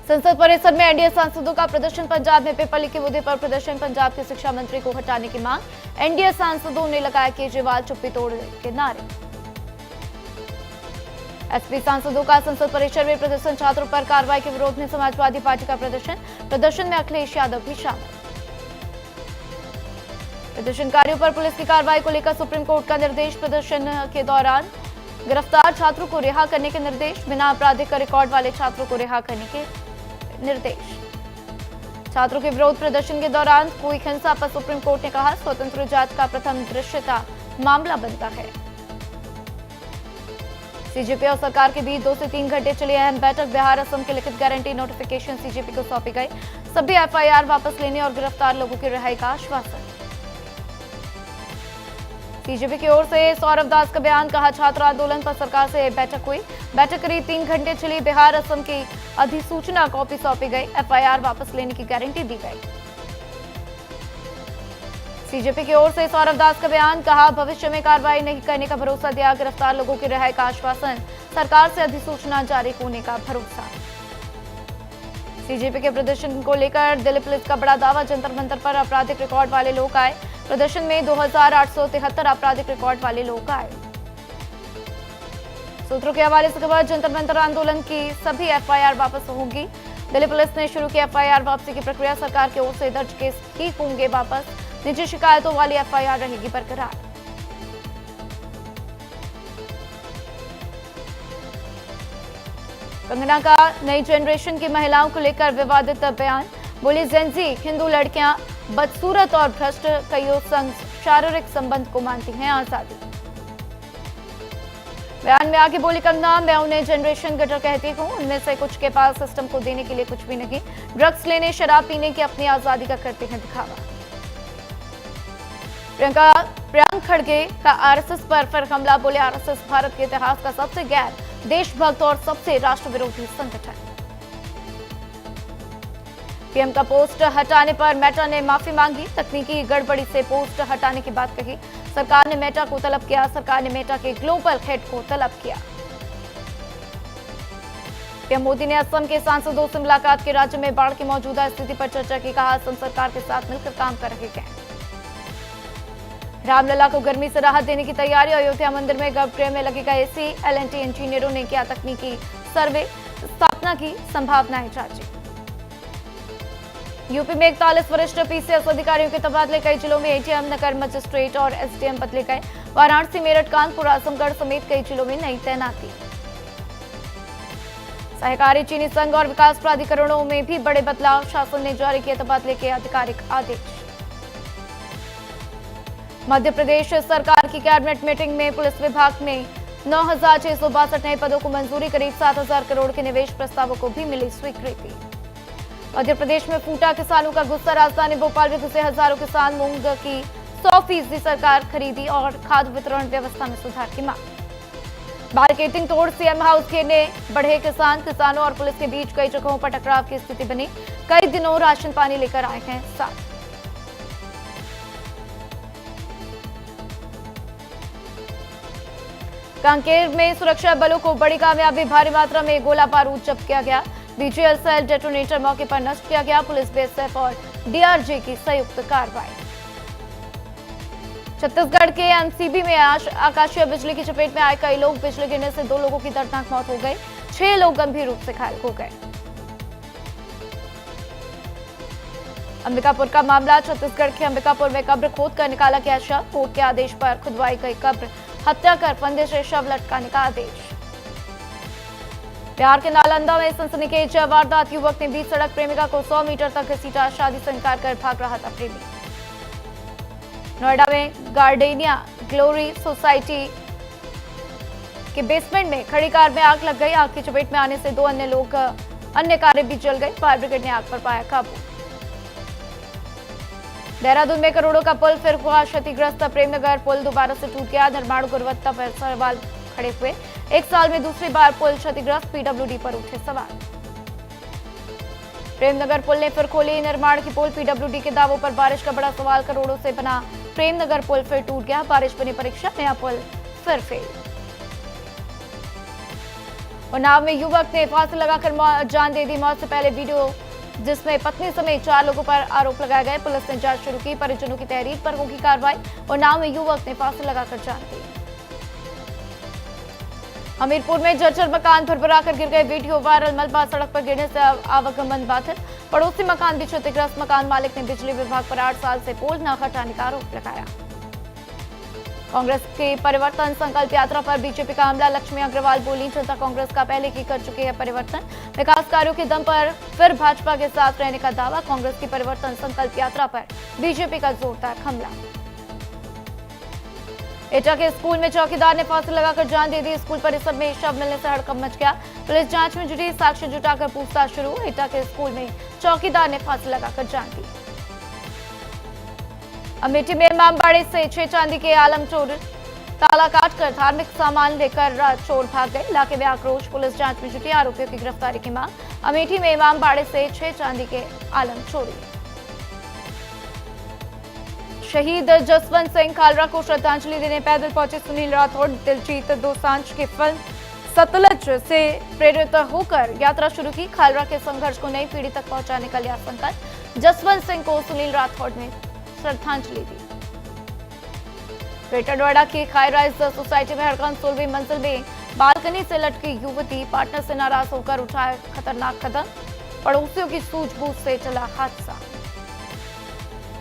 संसद परिसर में एनडीए सांसदों का प्रदर्शन। पंजाब में पेपर लीक के मुद्दे पर प्रदर्शन। पंजाब के शिक्षा मंत्री को हटाने की मांग। एनडीए सांसदों ने लगाया केजरीवाल चुप्पी तोड़ के नारे। एसपी सांसदों का संसद परिसर में प्रदर्शन। छात्रों पर कार्रवाई के विरोध में समाजवादी पार्टी का प्रदर्शन में अखिलेश यादव भी शामिल। प्रदर्शनकारियों पर पुलिस की कार्रवाई को लेकर सुप्रीम कोर्ट का निर्देश। प्रदर्शन के दौरान गिरफ्तार छात्रों को रिहा करने के निर्देश। बिना आपराधिक रिकॉर्ड वाले छात्रों को रिहा करने के निर्देश। छात्रों के विरोध प्रदर्शन के दौरान कोई हिंसा पर सुप्रीम कोर्ट ने कहा स्वतंत्र जांच का प्रथम दृश्यता मामला बनता है। सीजेपी और सरकार के बीच 2 से 3 घंटे चली अहम बैठक। बिहार असम की लिखित गारंटी नोटिफिकेशन सीजेपी को सौंपी गई। सभी एफआईआर वापस लेने और गिरफ्तार लोगों की रिहाई का आश्वासन। सीजेपी की ओर से सौरभ दास का बयान। कहा छात्र आंदोलन पर सरकार से बैठक हुई। बैठक करीब 3 घंटे चली। बिहार असम की अधिसूचना कॉपी सौंपी गई। एफआईआर वापस लेने की गारंटी दी गई। सीजेपी की ओर से सौरभ दास का बयान। कहा भविष्य में कार्रवाई नहीं करने का भरोसा दिया। गिरफ्तार लोगों की रिहाई का आश्वासन। सरकार से अधिसूचना जारी होने का भरोसा। सीजेपी के प्रदर्शन को लेकर दिल्ली पुलिस का बड़ा दावा। जंतर मंतर पर आपराधिक रिकॉर्ड वाले लोग आए। प्रदर्शन में 2873 आपराधिक रिकॉर्ड वाले लोग आए। सूत्रों के हवाले से खबर। जंतर मंतर आंदोलन की सभी एफआईआर वापस होंगी। दिल्ली पुलिस ने शुरू की एफआईआर वापसी की प्रक्रिया। सरकार की ओर से दर्ज केस ठीक होंगे वापस। निजी शिकायतों वाली एफआईआर रहेगी बरकरार। कंगना का नई जनरेशन की महिलाओं को लेकर विवादित बयान। बोली जेनजी हिंदू लड़कियां बदसूरत और भ्रष्ट, कईयों संग शारीरिक संबंध को मानती हैं आजादी। बयान में आगे बोली कंगना, मैं उन्हें जनरेशन गटर कहती हूं। उनमें से कुछ के पास सिस्टम को देने के लिए कुछ भी नहीं। ड्रग्स लेने, शराब पीने की अपनी आजादी का करते हैं दिखावा। प्रियंका खड़गे का आरएसएस पर फिर हमला। बोले आरएसएस भारत के इतिहास का सबसे गैर देशभक्त और सबसे राष्ट्र विरोधी संगठन। पीएम का पोस्ट हटाने पर मेटा ने माफी मांगी। तकनीकी गड़बड़ी से पोस्ट हटाने की बात कही। सरकार ने मेटा को तलब किया। सरकार ने मेटा के ग्लोबल हेड को तलब किया। पीएम मोदी ने असम के सांसदों से मुलाकात की। राज्य में बाढ़ की मौजूदा स्थिति पर चर्चा की। कहा असम सरकार के साथ मिलकर काम कर रहे हैं। रामलला को गर्मी से राहत देने की तैयारी। अयोध्या मंदिर में गर्भगृह में लगेगा एसी। एलएनटी इंजीनियरों ने किया तकनीकी सर्वे। स्थापना की संभावनाएं जांची। यूपी में 41 वरिष्ठ पीसीएस अधिकारियों के तबादले। कई जिलों में एटीएम, नगर मजिस्ट्रेट और एसडीएम बदले गए। वाराणसी, मेरठ, कानपुर, आजमगढ़ समेत कई जिलों में नई तैनाती। सहकारी चीनी संघ और विकास प्राधिकरणों में भी बड़े बदलाव। शासन ने जारी किए तबादले के आधिकारिक आदेश। मध्य प्रदेश सरकार की कैबिनेट मीटिंग में पुलिस विभाग में 9662 नए पदों को मंजूरी। करीब 7000 करोड़ के निवेश प्रस्तावों को भी मिली स्वीकृति। मध्य प्रदेश में फूटा किसानों का गुस्सा। राजधानी भोपाल में घुसे हजारों किसान। मूंग की 100% सरकार खरीदी और खाद्य वितरण व्यवस्था में सुधार की मांग। मार्केटिंग तोड़ सीएम हाउस घेरने बढ़े किसान। किसानों और पुलिस के बीच कई जगहों पर टकराव की स्थिति बनी। कई दिनों राशन पानी लेकर आए हैं साथ। कांकेर में सुरक्षा बलों को बड़ी कामयाबी। भारी मात्रा में गोला बारूद जब्त किया गया। बीजीएल सेल डेटोनेटर मौके पर नष्ट किया गया। पुलिस, बीएसएफ और डीआरजी की संयुक्त कार्रवाई। छत्तीसगढ़ के एमसीबी में आकाशीय बिजली की चपेट में आए कई लोग। बिजली गिरने से 2 लोगों की दर्दनाक मौत हो गई। 6 लोग गंभीर रूप से घायल हो गए। अंबिकापुर का मामला। छत्तीसगढ़ के अंबिकापुर में कब्र खोद कर निकाला गया शव। कोर्ट के आदेश पर खुदवाई गई कब्र। हत्या कर फंदे से शव लटकाने का आदेश। बिहार के नालंदा में सनसनीखेज वारदात। युवक ने बीच सड़क प्रेमिका को 100 मीटर तक घसीटा। शादी से इनकार कर भाग रहा था प्रेमी। नोएडा में गार्डेनिया ग्लोरी सोसाइटी के बेसमेंट में खड़ी कार में आग लग गई। आग की चपेट में आने से 2 अन्य कारें भी जल गई। फायर ब्रिगेड ने आग पर पाया काबू। देहरादून में करोड़ों का पुल फिर हुआ क्षतिग्रस्त। प्रेमनगर पुल दोबारा से टूट गया। निर्माण गुणवत्ता पर सवाल खड़े हुए। 1 साल में दूसरी बार पुल क्षतिग्रस्त। पीडब्ल्यूडी पर उठे सवाल। प्रेमनगर पुल ने फिर खोली निर्माण की पोल। पीडब्ल्यूडी के दावों पर बारिश का बड़ा सवाल। करोड़ों से बना प्रेमनगर पुल फिर टूट गया। बारिश बनी परीक्षा। नया पुल फिर फेल। उन्नाव में युवक ने फांसी लगाकर जान दे दी। मौत से पहले वीडियो जिसमें पत्नी समेत 4 लोगों पर आरोप लगाए गए। पुलिस ने जांच शुरू की। परिजनों की तहरीर पर होगी कार्रवाई। उन्नाव में युवक ने फांसी लगाकर जान दी। हमीरपुर में जर्जर मकान भरभराकर गिर गए। Video viral. मलबा सड़क पर गिरने से आवागमन बाधित। पड़ोसी मकान भी क्षतिग्रस्त। मकान मालिक ने बिजली विभाग पर 8 साल से पोल न हटाने का आरोप लगाया। कांग्रेस की परिवर्तन संकल्प यात्रा पर बीजेपी का हमला। लक्ष्मी अग्रवाल बोली, जनता कांग्रेस का पहले ही कर चुकी है परिवर्तन। विकास कार्यों के दम पर फिर भाजपा के साथ रहने का दावा। कांग्रेस की परिवर्तन संकल्प यात्रा पर बीजेपी का जोरदार हमला। एटा के स्कूल में चौकीदार ने फांसी लगाकर जान दे दी। स्कूल परिसर में शव मिलने से हड़कंप मच गया। पुलिस जांच में जुटी। साक्ष्य जुटाकर पूछताछ शुरू। एटा के स्कूल में चौकीदार ने फांसी लगाकर जान दी। अमेठी में इमामबाड़े से 6 चांदी के आलम चोर ताला काटकर धार्मिक सामान लेकर चोर भाग गए। इलाके में आक्रोश। पुलिस जांच में जुटी। आरोपियों की गिरफ्तारी की मांग। अमेठी में इमामबाड़े से 6 चांदी के आलम चोरी। शहीद जसवंत सिंह खालरा को श्रद्धांजलि देने पैदल पहुंचे सुनील राठौड़। दिलजीत दोसांझ की फिल्म सतलज से प्रेरित होकर यात्रा शुरू की। खालरा के संघर्ष को नई पीढ़ी तक पहुंचाने का लिया संकल्प। जसवंत सिंह को सुनील राठौड़ ने श्रद्धांजलि दी। ग्रेटर नोएडा की खाई राइज सोसाइटी में हड़कंप। 16वीं मंजिल में बालकनी से लटकी युवती। पार्टनर से नाराज होकर उठाए खतरनाक कदम। पड़ोसियों की सूझबूझ से चला हादसा।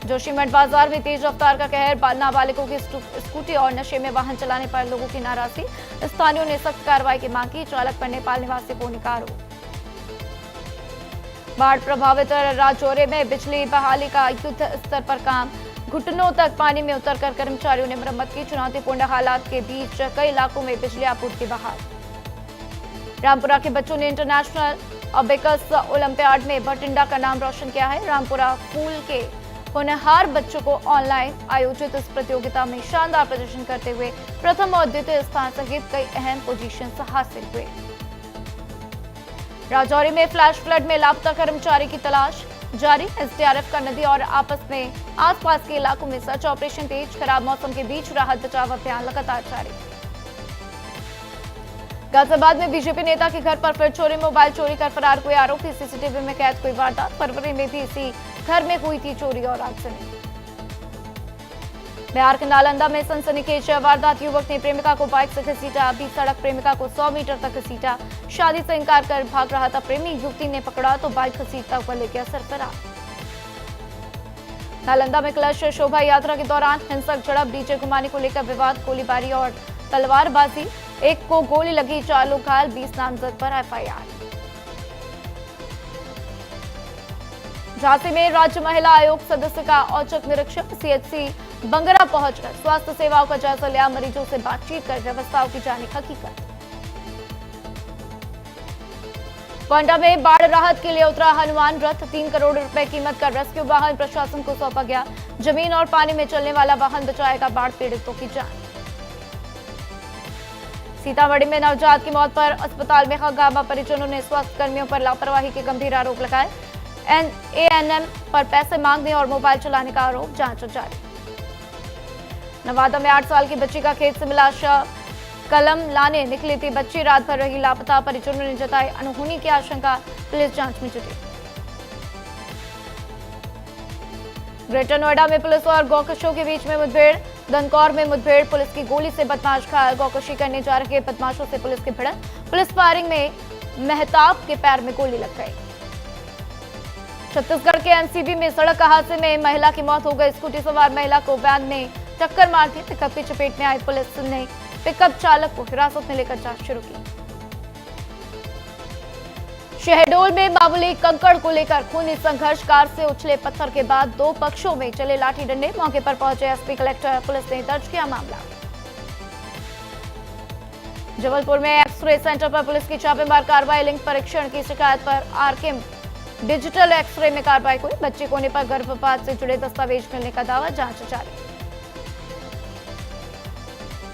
जोशीमठ बाजार में तेज रफ्तार का कहर। नाबालिगों की स्कूटी और नशे में वाहन चलाने पर लोगों की नाराजगी। स्थानीयों ने सख्त कार्रवाई की मांग की। चालक पर नेपाल निवासी होने का आरोप। बाढ़ प्रभावित राजौरे में बिजली बहाली का युद्ध स्तर पर काम। घुटनों तक पानी में उतरकर कर्मचारियों ने मरम्मत की। चुनौतीपूर्ण हालात के बीच कई इलाकों में बिजली आपूर्ति बहाल। रामपुरा के बच्चों ने इंटरनेशनल अबेकस ओलंपियाड में भटिंडा का नाम रोशन किया है। रामपुरा स्कूल के होनहार बच्चों को ऑनलाइन आयोजित इस प्रतियोगिता में शानदार प्रदर्शन करते हुए प्रथम और द्वितीय स्थान सहित कई अहम पोजीशन हासिल हुए। राजौरी में फ्लैश फ्लड में लापता कर्मचारी की तलाश जारी। एसडीआरएफ का नदी और आपस में आसपास के इलाकों में सर्च ऑपरेशन तेज। खराब मौसम के बीच राहत बचाव अभियान लगातार जारी। गाजियाबाद में बीजेपी नेता के घर पर फिर चोरी। मोबाइल चोरी कर फरार हुए आरोपी। सीसीटीवी में कैद हुई वारदात। फरवरी में भी इसी घर में हुई थी चोरी और आगजनी। बिहार के नालंदा में सनसनीखेज वारदात। युवक ने प्रेमिका को बाइक से घसीटा। बीच सड़क प्रेमिका को 100 मीटर तक घसीटा। शादी से इनकार कर भाग रहा था प्रेमी। युवती ने पकड़ा तो बाइक घसीटता हुआ ले गया सरफरार। नालंदा में कलश शोभा यात्रा के दौरान हिंसक झड़प। डीजे घुमाने को लेकर विवाद। गोलीबारी और तलवारबाजी। एक को गोली लगी, 4 लोग घायल। 20 नामजद पर एफआईआर। झांसी में राज्य महिला आयोग सदस्य का औचक निरीक्षण। सीएचसी बंगरा पहुंचकर स्वास्थ्य सेवाओं का जायजा लिया। मरीजों से बातचीत कर व्यवस्थाओं की जानी हकीकत। गोंडा में बाढ़ राहत के लिए उतरा हनुमान रथ। 3 करोड़ रुपए कीमत का रेस्क्यू वाहन प्रशासन को सौंपा गया। जमीन और पानी में चलने वाला वाहन बचाएगा बाढ़ पीड़ितों की जान। सीतामढ़ी में नवजात की मौत पर अस्पताल में हंगामा। परिजनों ने स्वास्थ्य कर्मियों पर लापरवाही के गंभीर आरोप लगाए। एएनएम पर पैसे मांगने और मोबाइल चलाने का आरोप। जांच जारी। नवादा में 8 साल की बच्ची का खेत से मिला शव। कलम लाने निकली थी बच्ची। रात भर रही लापता। परिजनों ने जताई अनहोनी की आशंका। पुलिस जांच में जुटी। ग्रेटर नोएडा में पुलिस और गौकशों के बीच में मुठभेड़। दनकौर में मुठभेड़। पुलिस की गोली से बदमाश घायल। गौकशी करने जा रहे बदमाशों से पुलिस की भिड़ंत। पुलिस फायरिंग में मेहताब के पैर में गोली लग गई। छत्तीसगढ़ के एमसीबी में सड़क हादसे में महिला की मौत हो गई। स्कूटी सवार महिला को वैन ने टक्कर मार दी। पिकअप की चपेट में आई। पुलिस ने पिकअप चालक को हिरासत में लेकर जांच शुरू की। शहडोल में मामूली कंकड़ को लेकर खूनी संघर्ष। कार से उछले पत्थर के बाद 2 पक्षों में चले लाठी डंडे। मौके पर पहुंचे एसपी कलेक्टर। पुलिस ने दर्ज किया मामला। जबलपुर में एक्सरे सेंटर पर पुलिस की छापेमार कार्रवाई। लिंग परीक्षण की शिकायत पर आरकेम डिजिटल एक्सरे में कार्रवाई हुई। बच्चे को होने पर गर्भपात से जुड़े दस्तावेज मिलने का दावा। जांच जारी।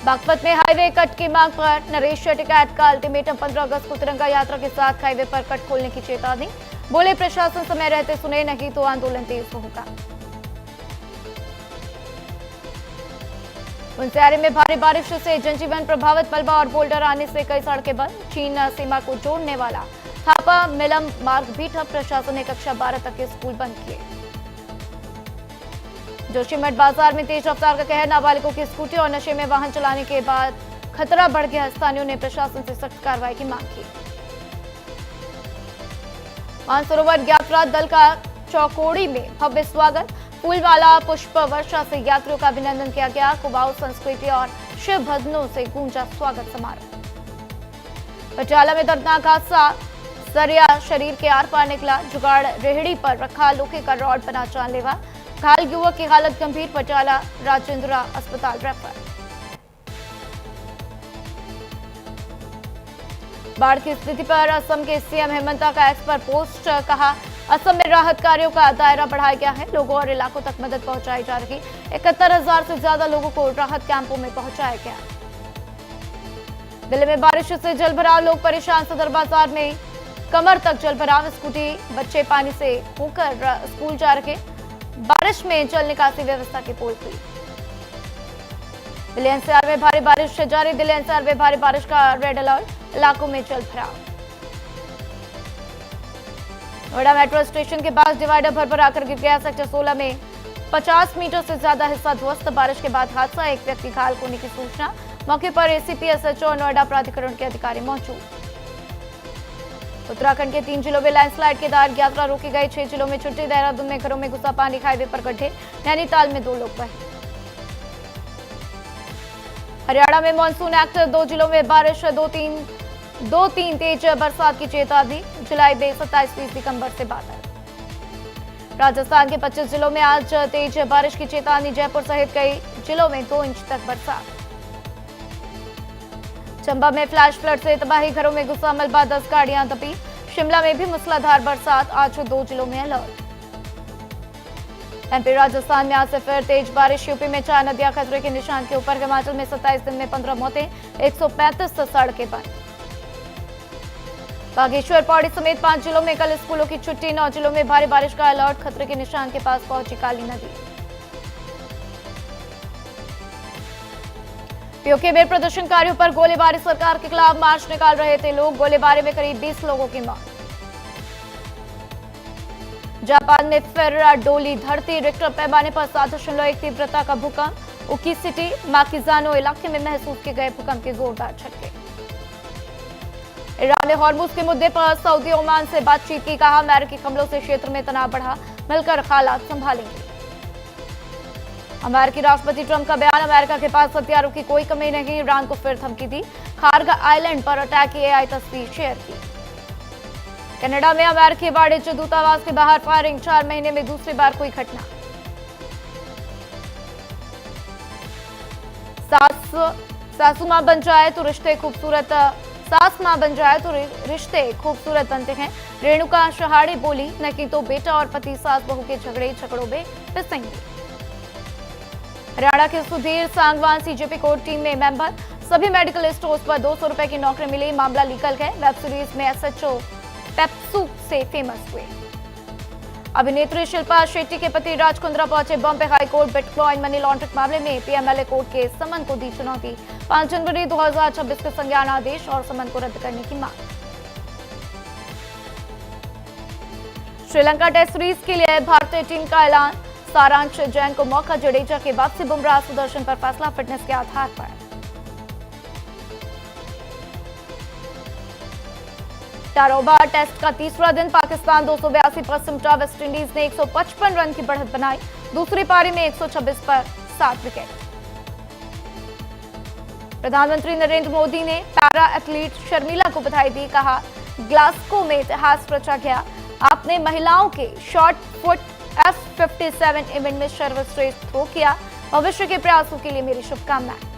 बागपत में हाईवे कट की मांग पर नरेश टिकैत का अल्टीमेटम। 15 अगस्त को तिरंगा यात्रा के साथ हाईवे पर कट खोलने की चेतावनी। बोले प्रशासन समय रहते सुने, नहीं तो आंदोलन तेज होगा। मुनस्यारी में भारी बारिश से जनजीवन प्रभावित, मलबा और बोल्डर आने से कई सड़कें बंद। चीन सीमा को जोड़ने वाला थापा मिलम मार्ग भी ठप, प्रशासन ने कक्षा 12 तक के स्कूल बंद किए। जोशीमठ बाजार में तेज रफ्तार का कहर, नाबालिगों की स्कूटी और नशे में वाहन चलाने के बाद खतरा बढ़ गया। स्थानीयों ने प्रशासन से सख्त कार्रवाई की मांग की। मानसरोवर यात्रा दल का चौकोड़ी में भव्य स्वागत, फूलवाला पुष्प वर्षा से यात्रियों का अभिनंदन किया गया। कुमाऊं संस्कृति और शिव भजनों से गूंजा स्वागत समारोह। पटियाला में दर्दनाक हादसा, सरिया शरीर के आर पार निकला। जुगाड़ रेहड़ी पर रखा लोहे का रॉड बना जानलेवा। घायल युवक की हालत गंभीर, पटियाला राजेंद्रा अस्पताल रेफर। बाढ़ की स्थिति पर असम के सीएम हेमंता का एक्स पर पोस्ट, कहा असम में राहत कार्यों का दायरा बढ़ाया गया है, लोगों और इलाकों तक मदद पहुंचाई जा रही। 71,000 से ज्यादा लोगों को राहत कैंपों में पहुंचाया गया। दिल्ली में बारिश से जलभराव, लोग परेशान। सदर बाजार में कमर तक जलभराव, स्कूटी बच्चे पानी से होकर स्कूल जा रहे। बारिश में जल निकासी व्यवस्था की पोल खुली। दिल्ली एनसीआर में भारी बारिश जारी, दिल्ली एनसीआर में भारी बारिश का रेड अलर्ट, इलाकों में जलभराव। नोएडा मेट्रो स्टेशन के पास डिवाइडर भर आकर गिर गया। सेक्टर 16 में 50 मीटर से ज्यादा हिस्सा ध्वस्त। बारिश के बाद हादसा, एक व्यक्ति घायल होने की सूचना। मौके पर एसीपी, एसएचओ और नोएडा प्राधिकरण के अधिकारी मौजूद। उत्तराखंड के 3 जिलों में लैंडस्लाइड के दौरान यात्रा रोकी गई। 6 जिलों में छुट्टी, देहरादून में घरों में घुसा पानी, हाईवे पर गड्ढे, नैनीताल में 2 लोग बहे। हरियाणा में मानसून एक्ट, 2 जिलों में बारिश, 2-3 तेज बरसात की चेतावनी। जुलाई में 27 दिसंबर से बादल। राजस्थान के 25 जिलों में आज तेज बारिश की चेतावनी। जयपुर सहित कई जिलों में 2 इंच तक बरसात। चंबा में फ्लैश फ्लड से तबाही, घरों में घुसा मलबा, 10 गाड़ियां दबी। शिमला में भी मूसलाधार बरसात, आज 2 जिलों में अलर्ट। एमपी राजस्थान में आज से फिर तेज बारिश। यूपी में 4 नदियां खतरे के निशान के ऊपर। हिमाचल में 27 दिन में 15 मौतें, 135 सड़कें बंद। बागेश्वर, पौड़ी समेत 5 जिलों में कल स्कूलों की छुट्टी। 9 जिलों में भारी बारिश का अलर्ट, खतरे के निशान के पास पहुंची काली नदी। पीओके में प्रदर्शनकारियों पर गोलीबारी, सरकार के खिलाफ मार्च निकाल रहे थे लोग। गोलीबारी में करीब 20 लोगों की मौत। जापान में फिर डोली धरती, रिक्टर पैमाने पर 7.1 तीव्रता का भूकंप। उकी सिटी, माकिजानो इलाके में महसूस किए गए भूकंप के जोरदार झटके। ईरान ने हॉर्मुज के मुद्दे पर सऊदी ओमान से बातचीत की, कहा अमेरिकी हमलों से क्षेत्र में तनाव बढ़ा, मिलकर हालात संभालेंगे। अमेरिकी राष्ट्रपति ट्रंप का बयान, अमेरिका के पास हथियारों की कोई कमी नहीं, ईरान को फिर धमकी दी। खार्ग आइलैंड पर अटैक की एआई तस्वीर शेयर की। कनाडा में अमेरिकी वाणिज्य दूतावास के बाहर फायरिंग, 4 महीने में दूसरी बार कोई घटना। सासू मां बन जाए तो रिश्ते खूबसूरत, सास मां बन जाए तो रिश्ते खूबसूरत बनते हैं। रेणुका शहाड़े बोली, न कि तो बेटा और पति सास बहू के झगड़ों में पिसेंगे। हरियाणा के Sudhir Sangwan CJP core team में मेंबर, सभी मेडिकल स्टोर्स पर 200 रुपए की नौकरी मिली, मामला लीगल है। वेब सीरीज में एसएचओ पेप्सू से फेमस हुए। अभिनेत्री शिल्पा शेट्टी के पति राज कुंद्रा पहुंचे Bombay high court. Bitcoin money laundering मामले में पीएमएलए कोर्ट के समन को दी चुनौती। 5 जनवरी 2026 के संज्ञान आदेश और समन को रद्द करने की मांग। श्रीलंका टेस्ट सीरीज के लिए भारतीय टीम का ऐलान, सारांश जैन को मौका, जडेजा के वापसी, बुमराह सुदर्शन पर फैसला फिटनेस के आधार पर। टारोबा टेस्ट का तीसरा दिन, पाकिस्तान 282 पर सिमटा, वेस्टइंडीज ने 155 रन की बढ़त बनाई। दूसरी पारी में 126 पर 7 विकेट। प्रधानमंत्री नरेंद्र मोदी ने पैरा एथलीट शर्मिला को बधाई दी, कहा ग्लास्गो में इतिहास रचा गया, आपने महिलाओं के शॉर्ट फुट F57 इवेंट में सर्वश्रेष्ठ थ्रो किया, भविष्य के प्रयासों के लिए मेरी शुभकामनाएं।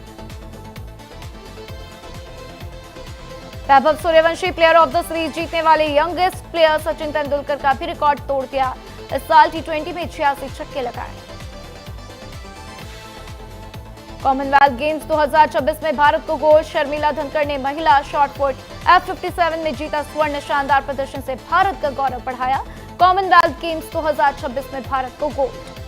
Vaibhav Suryavanshi player of the series जीतने वाले यंगेस्ट प्लेयर सचिन तेंदुलकर का भी रिकॉर्ड तोड़ दिया। इस साल T20 में 86 छक्के लगाए। कॉमनवेल्थ गेम्स 2026 में भारत को गोल्ड, शर्मिला धनखड़ ने महिला शॉटपुट F57 में जीता स्वर्ण, शानदार प्रदर्शन से भारत का गौरव बढ़ाया। कॉमनवेल्थ गेम्स 2026 में भारत को गोल्ड।